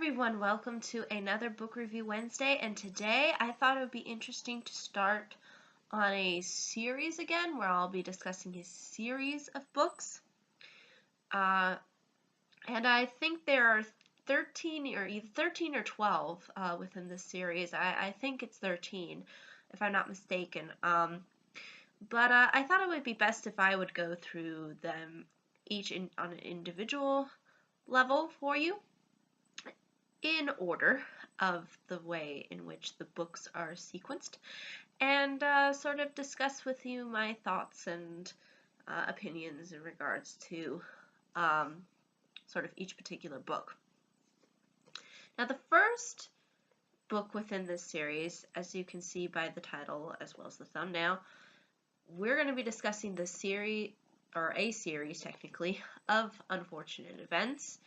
everyone, welcome to another Book Review Wednesday, and today I thought it would be interesting to start on a series again where I'll be discussing a series of books. And I think there are 13 or either 13 or 12 within this series. I think it's 13 if I'm not mistaken. But I thought it would be best if I would go through them each on an individual level for you, in order of the way in which the books are sequenced, and sort of discuss with you my thoughts and opinions in regards to sort of each particular book. Now, the first book within this series, as you can see by the title as well as the thumbnail, we're going to be discussing the series, or a series technically, of unfortunate events.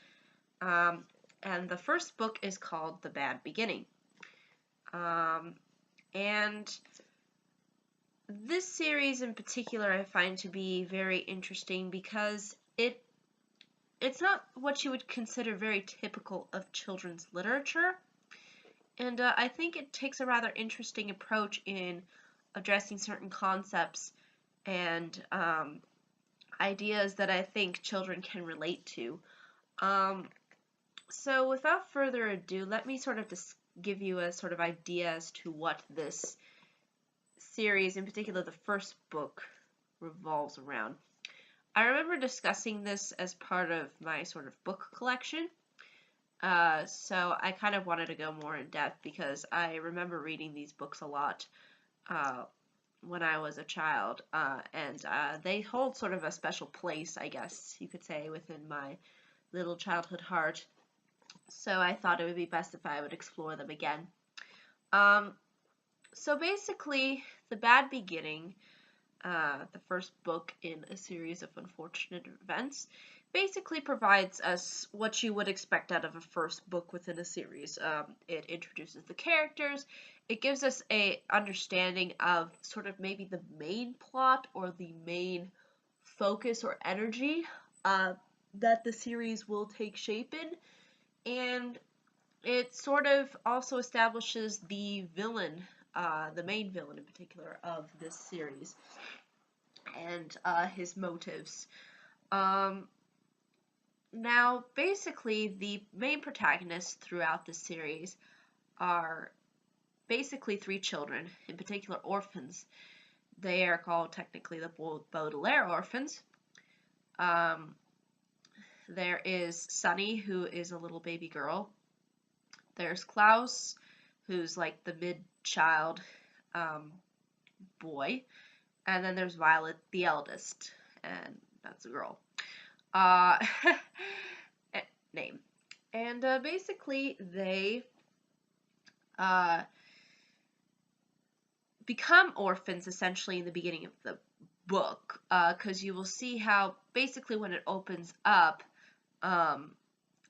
And the first book is called The Bad Beginning. And this series in particular I find to be very interesting because it's not what you would consider very typical of children's literature. And I think it takes a rather interesting approach in addressing certain concepts and ideas that I think children can relate to. So without further ado, let me sort of just give you a sort of idea as to what this series, in particular the first book, revolves around. I remember discussing this as part of my sort of book collection, so I kind of wanted to go more in depth because I remember reading these books a lot when I was a child, and they hold sort of a special place, I guess you could say, within my little childhood heart. So I thought it would be best if I would explore them again. So basically, The Bad Beginning, the first book in a series of unfortunate events, basically provides us what you would expect out of a first book within a series. It introduces the characters, it gives us a understanding of sort of maybe the main plot or the main focus or energy that the series will take shape in. And it sort of also establishes the villain, the main villain in particular of this series, and his motives. Now, basically, the main protagonists throughout the series are basically three children, in particular orphans. They are called technically the Baudelaire orphans. There is Sunny, who is a little baby girl. There's Klaus, who's like the mid-child boy. And then there's Violet, the eldest, and that's a girl. Name. And basically they become orphans essentially in the beginning of the book, because you will see how basically when it opens up,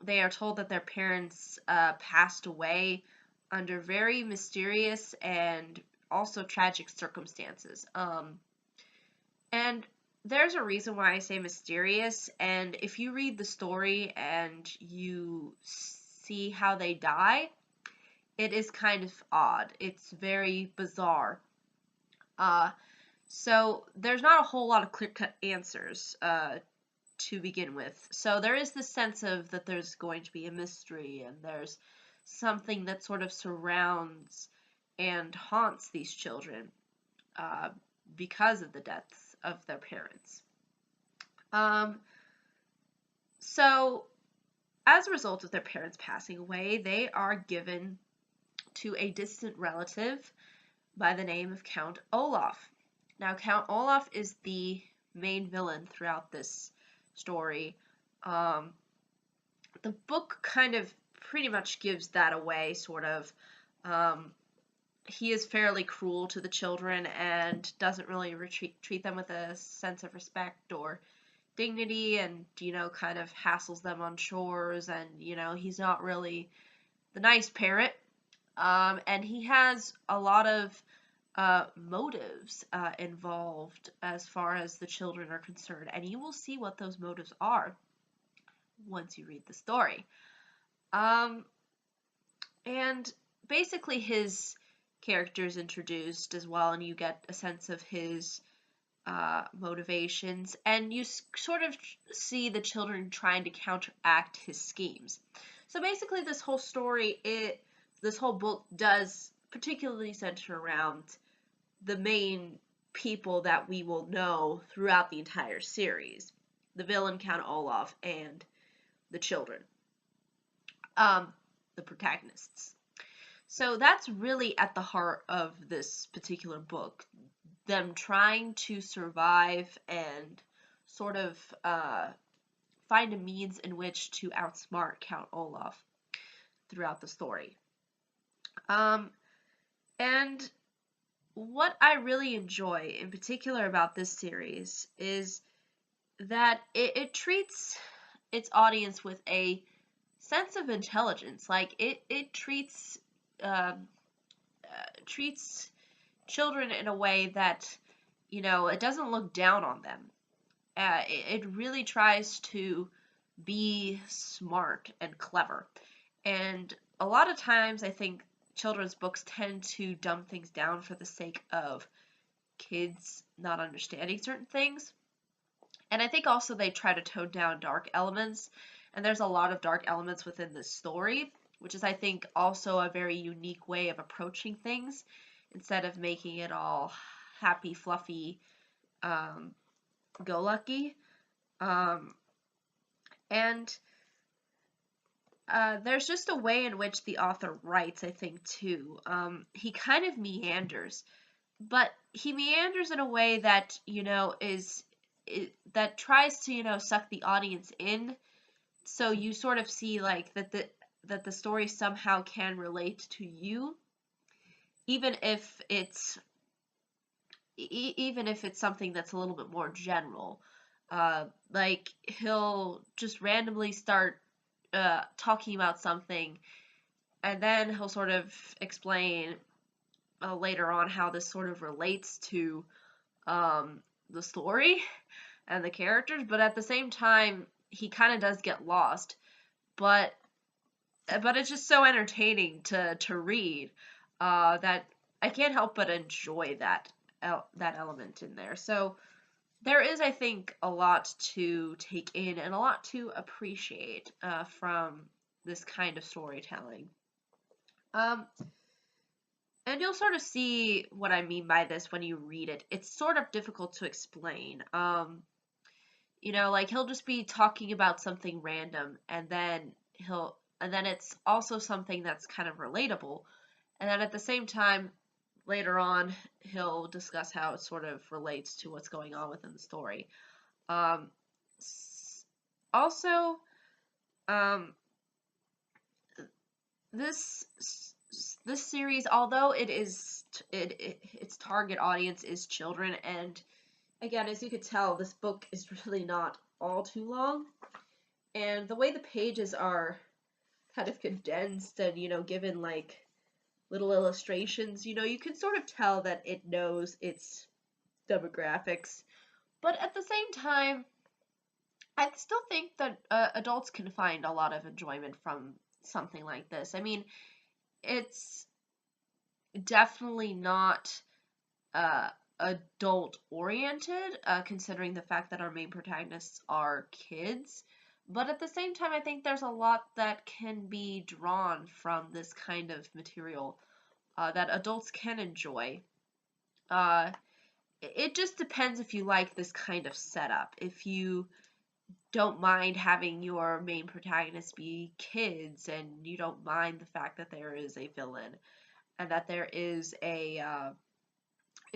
they are told that their parents passed away under very mysterious and also tragic circumstances. And there's a reason why I say mysterious, and if you read the story and you see how they die, it is kind of odd. It's very bizarre. So there's not a whole lot of clear-cut answers to begin with. So there is this sense of that there's going to be a mystery, and there's something that sort of surrounds and haunts these children because of the deaths of their parents. So as a result of their parents passing away, they are given to a distant relative by the name of Count Olaf. Now, Count Olaf is the main villain throughout this story. The book kind of pretty much gives that away, sort of. He is fairly cruel to the children and doesn't really treat them with a sense of respect or dignity, and, kind of hassles them on chores, and, he's not really the nice parent. And he has a lot of motives involved as far as the children are concerned, and you will see what those motives are once you read the story. And basically his character is introduced as well, and you get a sense of his motivations, and you sort of see the children trying to counteract his schemes. So basically, this whole book does particularly center around the main people that we will know throughout the entire series: the villain, Count Olaf, and the children, um, the protagonists. So that's really at the heart of this particular book, them trying to survive and sort of find a means in which to outsmart Count Olaf throughout the story. Um, and what I really enjoy in particular about this series is that it treats its audience with a sense of intelligence. Like it um, treats children in a way that, it doesn't look down on them. It really tries to be smart and clever. And a lot of times I think children's books tend to dumb things down for the sake of kids not understanding certain things. And I think also they try to tone down dark elements. And there's a lot of dark elements within this story, which is, I think, also a very unique way of approaching things instead of making it all happy, fluffy, go lucky. Um, and there's just a way in which the author writes, I think, too. He kind of meanders, but he meanders in a way that, that tries to, suck the audience in. So you sort of see like that the story somehow can relate to you, even if it's even if it's something that's a little bit more general. Like he'll just randomly start talking about something, and then he'll sort of explain later on how this sort of relates to the story and the characters. But at the same time, he kind of does get lost. But it's just so entertaining to read that I can't help but enjoy that element in there. So there is, I think, a lot to take in and a lot to appreciate from this kind of storytelling. Um, and you'll sort of see what I mean by this when you read it. It's sort of difficult to explain. Like he'll just be talking about something random, and then it's also something that's kind of relatable. And then at the same time, later on, he'll discuss how it sort of relates to what's going on within the story. Um, Also, um, this this series, although its target audience is children, and again, as you could tell, this book is really not all too long, and the way the pages are kind of condensed and given like little illustrations, you can sort of tell that it knows its demographics. But at the same time, I still think that adults can find a lot of enjoyment from something like this. I mean, it's definitely not uh, adult oriented, considering the fact that our main protagonists are kids. But at the same time, I think there's a lot that can be drawn from this kind of material that adults can enjoy. Uh, it just depends if you like this kind of setup. If you don't mind having your main protagonists be kids, and you don't mind the fact that there is a villain and that there is a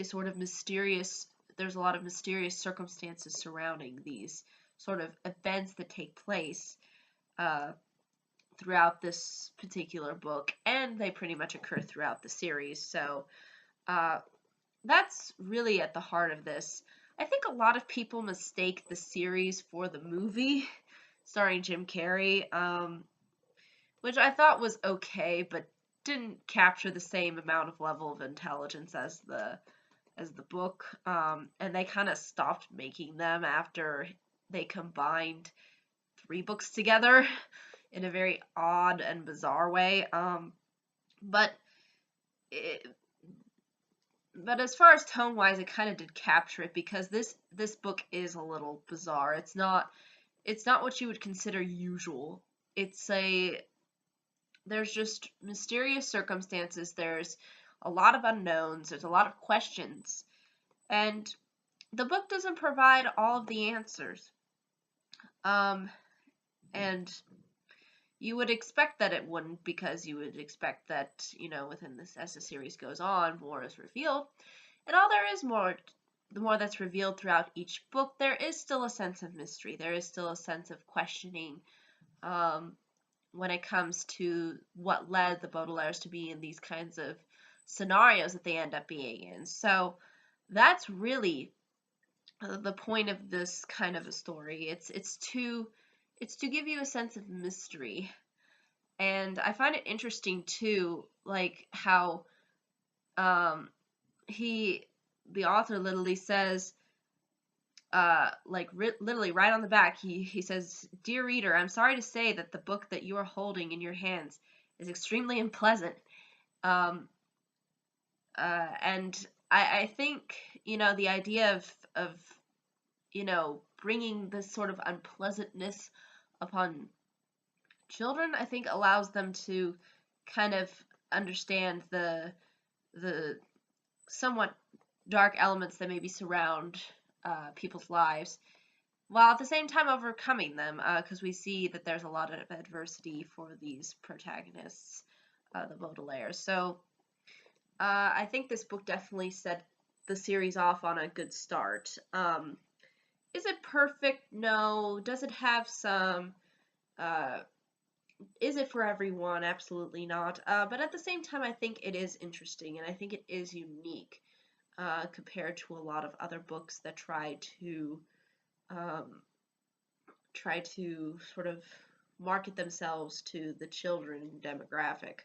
sort of mysterious there's a lot of mysterious circumstances surrounding these sort of events that take place uh, throughout this particular book, and they pretty much occur throughout the series. So uh, that's really at the heart of this. I think a lot of people mistake the series for the movie starring Jim Carrey, which I thought was okay, but didn't capture the same amount of level of intelligence as the book. And they kind of stopped making them after they combined three books together in a very odd and bizarre way. But it, but as far as tone wise, it kind of did capture it, because this book is a little bizarre. It's not what you would consider usual. It's a There's just mysterious circumstances. There's a lot of unknowns. There's a lot of questions, and the book doesn't provide all of the answers. Um, and you would expect that it wouldn't, because you would expect that, within this, as the series goes on, more is revealed. And all there is more, the more that's revealed throughout each book, there is still a sense of mystery. There is still a sense of questioning, when it comes to what led the Baudelaires to be in these kinds of scenarios that they end up being in. So that's really the point of this kind of a story. It's to give you a sense of mystery. And I find it interesting too, like how he the author literally says, literally right on the back, he says, "Dear reader, I'm sorry to say that the book that you are holding in your hands is extremely unpleasant." Um, and I think, the idea of bringing this sort of unpleasantness upon children, I think allows them to kind of understand the somewhat dark elements that maybe surround people's lives, while at the same time overcoming them, because we see that there's a lot of adversity for these protagonists, the Baudelaires. So I think this book definitely set the series off on a good start. Is it perfect? No. Does it have some? Uh, is it for everyone? Absolutely not. But at the same time, I think it is interesting, and I think it is unique, compared to a lot of other books that um, try to sort of market themselves to the children demographic.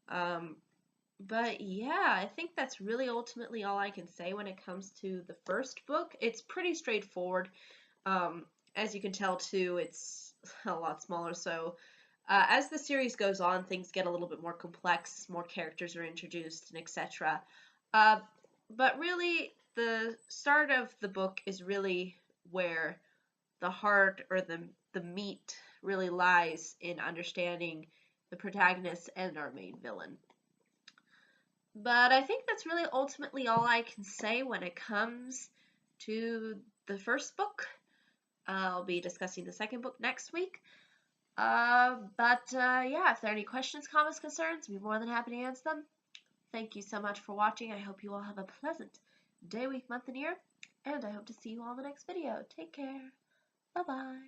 Um, but yeah, I think that's really ultimately all I can say when it comes to the first book. It's pretty straightforward. Um, as you can tell too, it's a lot smaller. So as the series goes on, things get a little bit more complex, more characters are introduced, and etc. Uh, but really, the start of the book is really where the heart, or the meat, really lies in understanding the protagonist and our main villain. But I think that's really ultimately all I can say when it comes to the first book. I'll be discussing the second book next week. Yeah, if there are any questions, comments, concerns, I'd be more than happy to answer them. Thank you so much for watching. I hope you all have a pleasant day, week, month, and year. And I hope to see you all in the next video. Take care. Bye-bye.